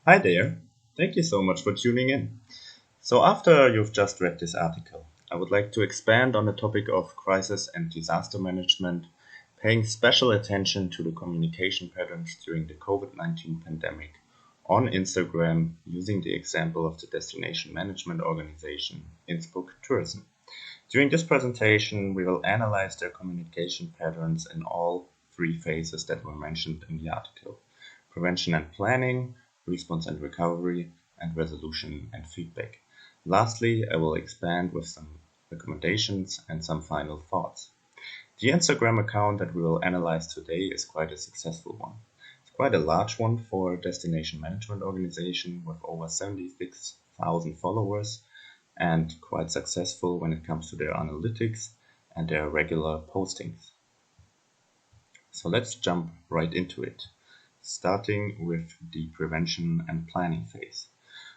Hi there. Thank you so much for tuning in. So, after you've just read this article, I would like to expand on the topic of crisis and disaster management, paying special attention to the communication patterns during the COVID-19 pandemic on Instagram using the example of the destination management organization Innsbruck Tourism. During this presentation, we will analyze their communication patterns in all three phases that were mentioned in the article: prevention and planning, response and recovery, and resolution and feedback. Lastly, I will expand with some recommendations and some final thoughts. The Instagram account that we will analyze today is quite a successful one. It's quite a large one for a destination management organization with over 76,000 followers and quite successful when it comes to their analytics and their regular postings. So let's jump right into it, starting with the prevention and planning phase.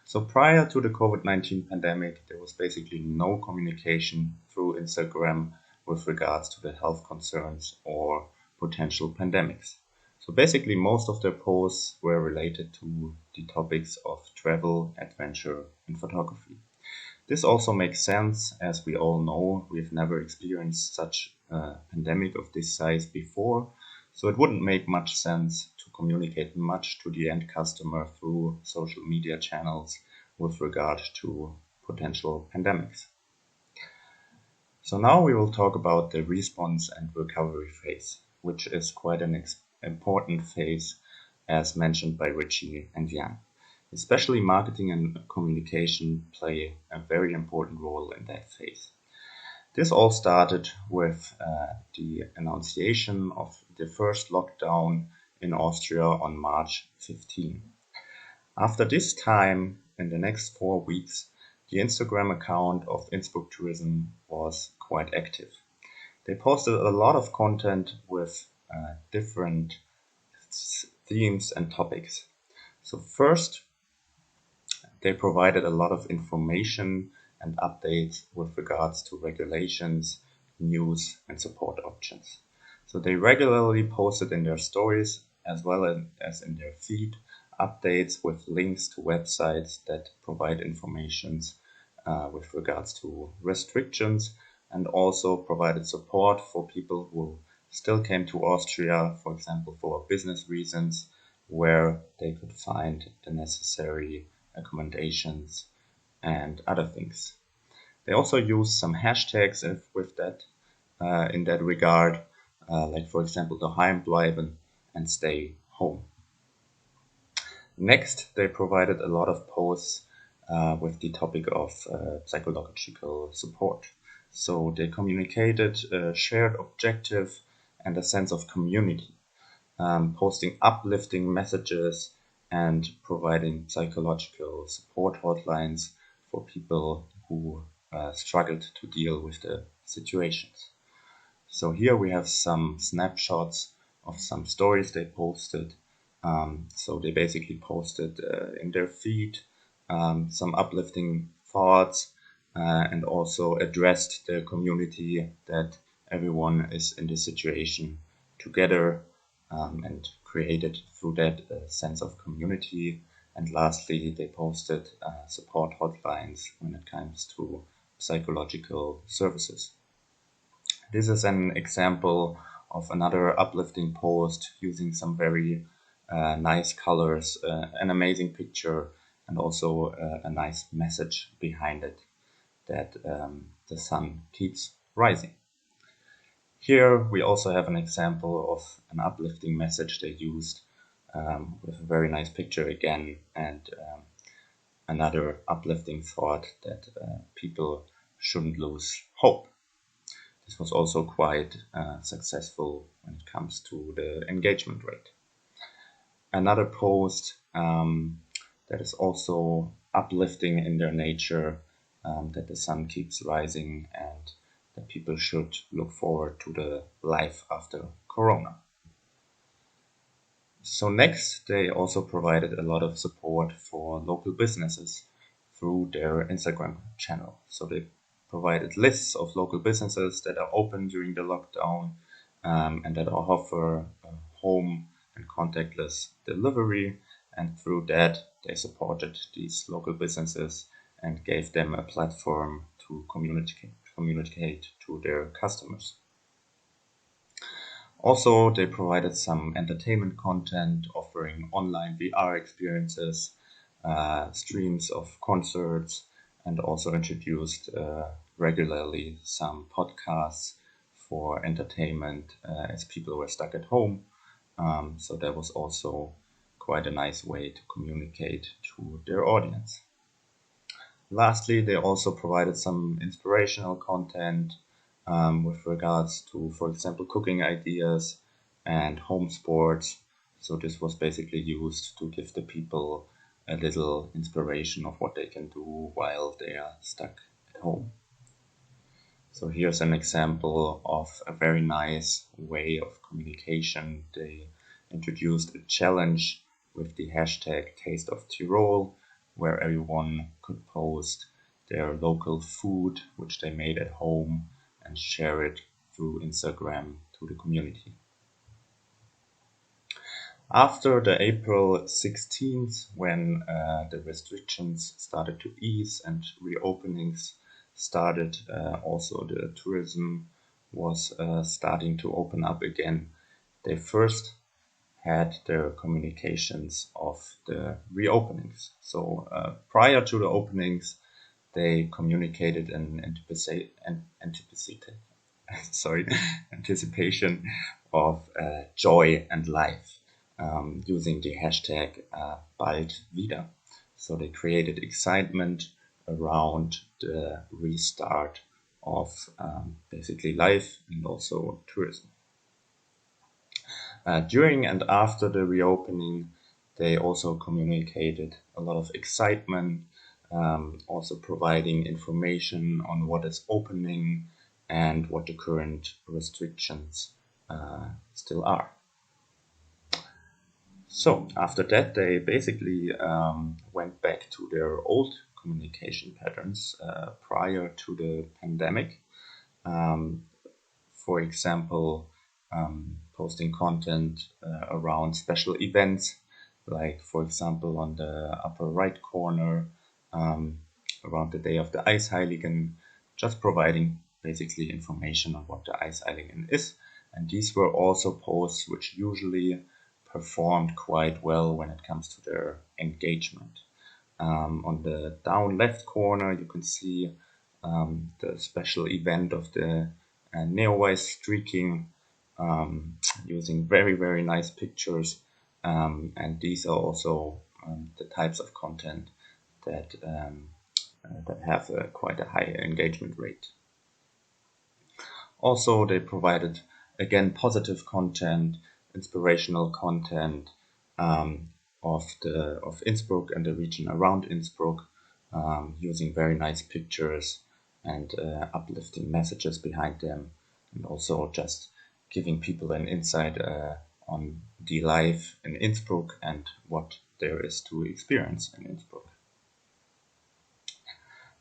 So prior to the COVID-19 pandemic, there was basically no communication through Instagram with regards to the health concerns or potential pandemics. So basically most of their posts were related to the topics of travel, adventure, and photography. This also makes sense, as we all know we've never experienced such a pandemic of this size before, so it wouldn't make much sense to communicate much to the end customer through social media channels with regard to potential pandemics. So now we will talk about the response and recovery phase, which is quite an important phase as mentioned by Richie and Jan. Especially marketing and communication play a very important role in that phase. This all started with the annunciation of the first lockdown in Austria on March 15. After this time, in the next 4 weeks, the Instagram account of Innsbruck Tourism was quite active. They posted a lot of content with different themes and topics. So first, they provided a lot of information and updates with regards to regulations, news, and support options. So they regularly posted in their stories as well as in their feed updates with links to websites that provide information with regards to restrictions, and also provided support for people who still came to Austria, for example, for business reasons, where they could find the necessary accommodations and other things. They also use some hashtags with that in that regard, like for example, daheim bleiben and stay home. Next, they provided a lot of posts with the topic of psychological support. So they communicated a shared objective and a sense of community, posting uplifting messages and providing psychological support hotlines for people who struggled to deal with the situations. So here we have some snapshots of some stories they posted. So they basically posted in their feed some uplifting thoughts and also addressed the community that everyone is in this situation together, and created through that a sense of community. And lastly, they posted support hotlines when it comes to psychological services. This is an example of another uplifting post using some very nice colors, an amazing picture, and also a nice message behind it that the sun keeps rising. Here we also have an example of an uplifting message they used with a very nice picture again, and another uplifting thought that people shouldn't lose hope. This was also quite successful when it comes to the engagement rate. Another post that is also uplifting in their nature, that the sun keeps rising and that people should look forward to the life after Corona. So next, they also provided a lot of support for local businesses through their Instagram channel. So they provided lists of local businesses that are open during the lockdown and that offer home and contactless delivery, and through that they supported these local businesses and gave them a platform to communicate to their customers. Also, they provided some entertainment content, offering online VR experiences, streams of concerts, and also introduced regularly some podcasts for entertainment as people were stuck at home. So that was also quite a nice way to communicate to their audience. Lastly, they also provided some inspirational content with regards to, for example, cooking ideas and home sports. So this was basically used to give the people a little inspiration of what they can do while they are stuck at home. So here's an example of a very nice way of communication. They introduced a challenge with the hashtag Taste of Tyrol, where everyone could post their local food, which they made at home, and share it through Instagram to the community. After the April 16th, when the restrictions started to ease and reopenings started, also the tourism was starting to open up again. They first had their communications of the reopenings. So prior to the openings, they communicated in anticipation of joy and life. Using the hashtag bald wieder. So they created excitement around the restart of basically life and also tourism. During and after the reopening, they also communicated a lot of excitement, also providing information on what is opening and what the current restrictions still are. So after that, they basically went back to their old communication patterns prior to the pandemic. For example, posting content around special events, like for example on the upper right corner, around the day of the Eisheiligen, just providing basically information on what the Eisheiligen is. And these were also posts which usually performed quite well when it comes to their engagement. On the down left corner, you can see the special event of the Neowise streaking, using very, very nice pictures. And these are also the types of content that have quite a high engagement rate. Also, they provided, again, positive content, inspirational content of Innsbruck and the region around Innsbruck, using very nice pictures and uplifting messages behind them, and also just giving people an insight on the life in Innsbruck and what there is to experience in Innsbruck.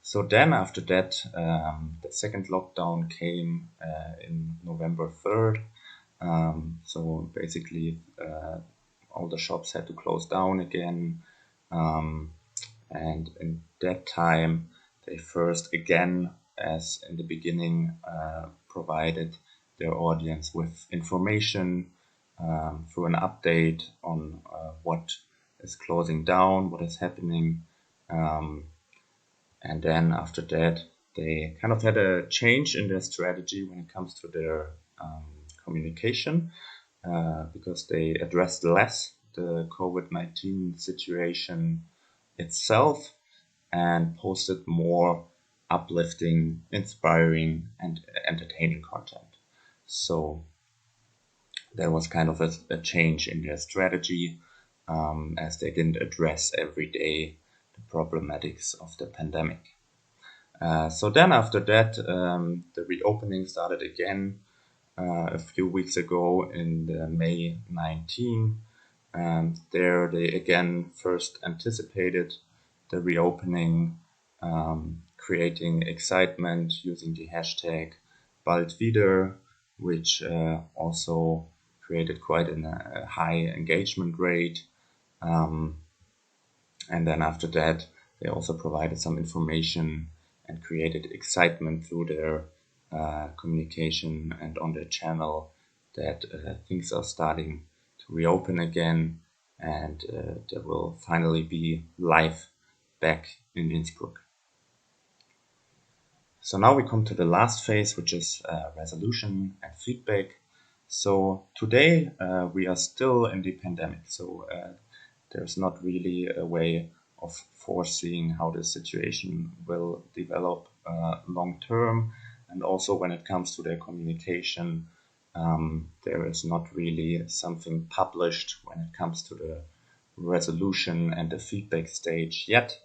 So then after that, the second lockdown came in November 3rd. So basically all the shops had to close down again. And in that time, they first again, as in the beginning, provided their audience with information through an update on what is closing down, what is happening. And then after that, they kind of had a change in their strategy when it comes to their communication, because they addressed less the COVID-19 situation itself and posted more uplifting, inspiring, and entertaining content. So there was kind of a change in their strategy, as they didn't address every day the problematics of the pandemic. So then after that, the reopening started again a few weeks ago in the May 19. There they again first anticipated the reopening, creating excitement using the hashtag bald wieder, which also created quite a high engagement rate. And then after that, they also provided some information and created excitement through their communication and on their channel that things are starting to reopen again, and there will finally be life back in Innsbruck. So now we come to the last phase, which is resolution and feedback. So today we are still in the pandemic, so there's not really a way of foreseeing how the situation will develop long term. And also when it comes to their communication, there is not really something published when it comes to the resolution and the feedback stage yet.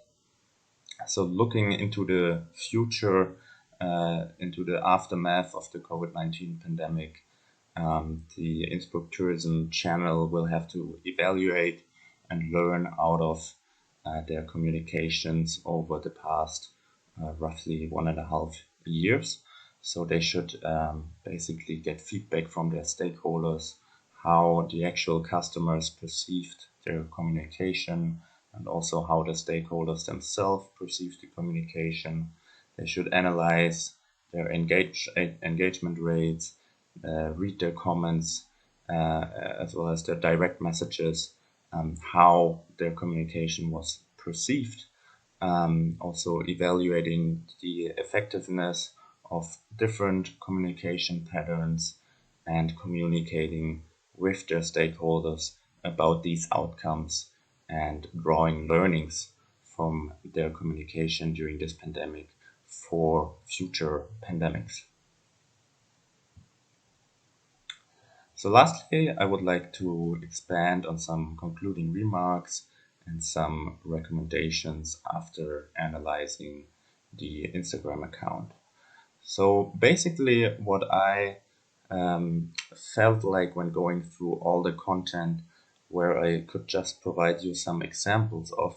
So looking into the future, into the aftermath of the COVID-19 pandemic, the Innsbruck Tourism Channel will have to evaluate and learn out of their communications over the past roughly 1.5 years. So they should basically get feedback from their stakeholders, how the actual customers perceived their communication, and also how the stakeholders themselves perceive the communication. They should analyze their engagement rates, read their comments, as well as their direct messages, how their communication was perceived. Also evaluating the effectiveness of different communication patterns and communicating with their stakeholders about these outcomes and drawing learnings from their communication during this pandemic for future pandemics. So lastly, I would like to expand on some concluding remarks and some recommendations after analyzing the Instagram account. So basically what I felt like when going through all the content, where I could just provide you some examples of,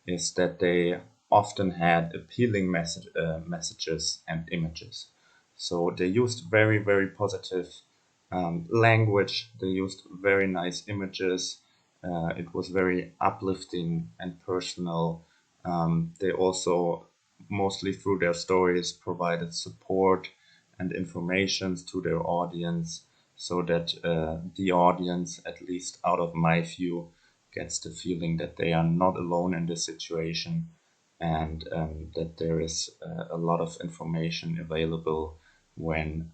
is that they often had appealing messages and images. So they used very, very positive language. They used very nice images. It was very uplifting and personal. They also, mostly through their stories, provided support and information to their audience, so that the audience, at least out of my view, gets the feeling that they are not alone in this situation, and that there is a lot of information available when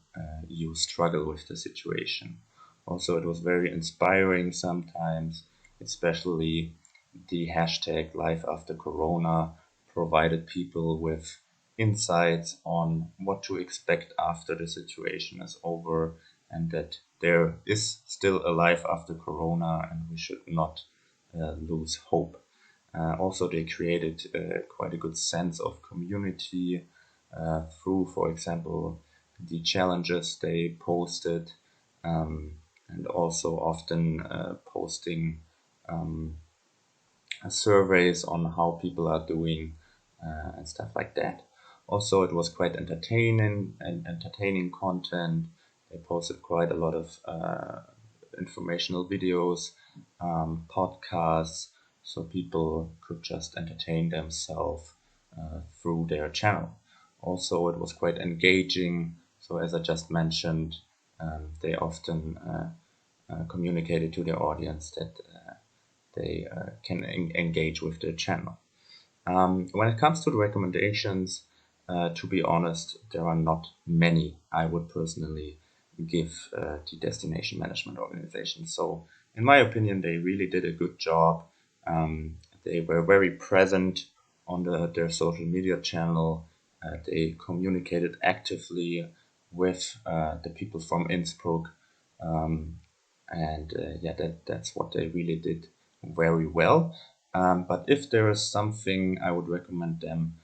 you struggle with the situation. Also, it was very inspiring sometimes, especially the hashtag Life After Corona provided people with insights on what to expect after the situation is over, and that there is still a life after Corona and we should not lose hope. Also, they created quite a good sense of community through, for example, the challenges they posted, and also often posting surveys on how people are doing and stuff like that. Also, it was quite entertaining content. They posted quite a lot of informational videos, podcasts, so people could just entertain themselves through their channel. Also, it was quite engaging. So, as I just mentioned, they often communicated to their audience that they can engage with their channel. When it comes to the recommendations, to be honest, there are not many I would personally give the destination management organization. So, in my opinion, they really did a good job. They were very present on their social media channel. They communicated actively with the people from Innsbruck. And yeah, that's what they really did very well. But if there is something I would recommend them,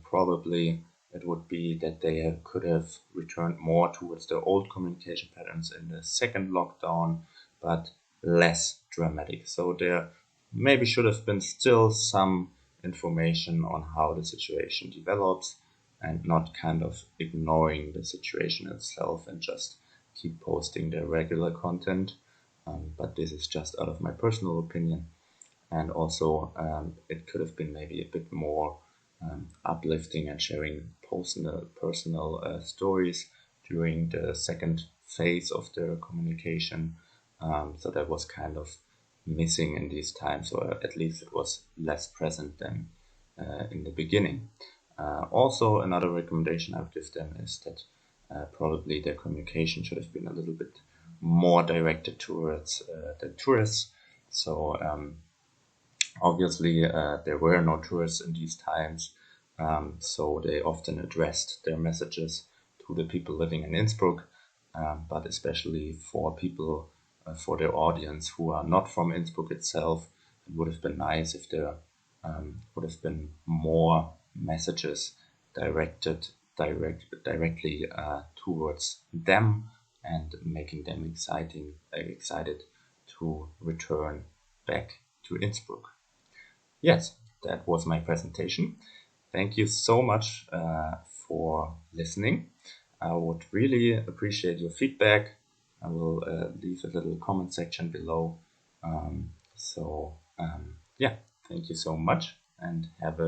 probably it would be that they could have returned more towards their old communication patterns in the second lockdown, but less dramatic. So there maybe should have been still some information on how the situation develops, and not kind of ignoring the situation itself and just keep posting their regular content. But this is just out of my personal opinion. and also it could have been maybe a bit more uplifting and sharing personal stories during the second phase of the communication. So that was kind of missing in these times, or at least it was less present than in the beginning. Also, another recommendation I would give them is that probably their communication should have been a little bit more directed towards the tourists. So obviously, there were no tourists in these times, so they often addressed their messages to the people living in Innsbruck, but especially for people, for their audience who are not from Innsbruck itself. It would have been nice if there would have been more messages directly towards them and making them excited to return back to Innsbruck. Yes, that was my presentation. Thank you so much for listening. I would really appreciate your feedback. I will leave a little comment section below. Yeah, thank you so much and have a